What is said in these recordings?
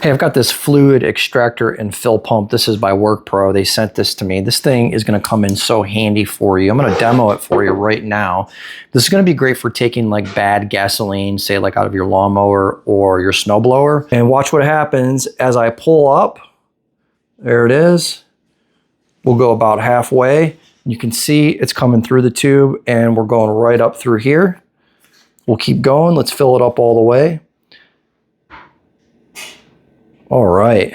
Hey, I've got this fluid extractor and fill pump. This is by WORKPRO. They sent this to me. This thing is going to come in so handy for you. I'm going to demo it for you right now. This is going to be great for taking like bad gasoline, say like out of your lawnmower or your snowblower. And watch what happens as I pull up. There it is. We'll go about halfway. You can see it's coming through the tube and we're going right up through here. We'll keep going. Let's fill it up all the way. All right,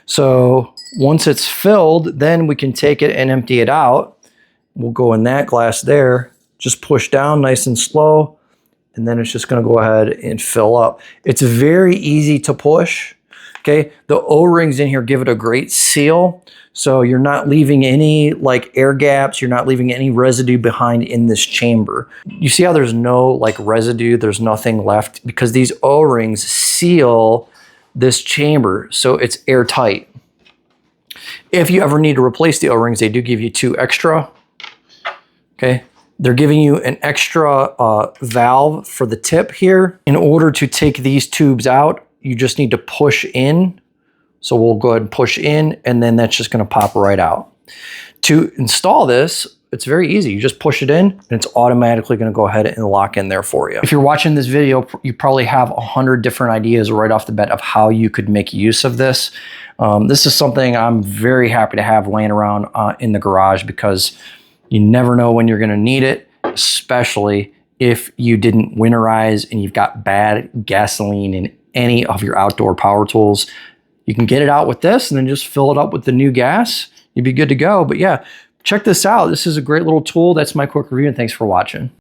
so once it's filled, then we can take it and empty it out. We'll go in that glass there, just push down nice and slow, and then it's just gonna go ahead and fill up. It's very easy to push, okay? The O-rings in here give it a great seal, so you're not leaving any like air gaps, you're not leaving any residue behind in this chamber. You see how there's no like residue, there's nothing left, because these O-rings seal this chamber, so it's airtight. If you ever need to replace the O-rings, they do give you 2 extra. Okay, they're giving you an extra valve for the tip here. In order to take these tubes out, you just need to push in. So we'll go ahead and push in, and then that's just gonna pop right out. To install this, it's very easy. You just push it in and it's automatically gonna go ahead and lock in there for you. If you're watching this video, you probably have 100 different ideas right off the bat of how you could make use of this. This is something I'm very happy to have laying around in the garage, because you never know when you're gonna need it, especially if you didn't winterize and you've got bad gasoline in any of your outdoor power tools. You can get it out with this and then just fill it up with the new gas. You'd be good to go. But yeah, check this out. This is a great little tool. That's my quick review, and thanks for watching.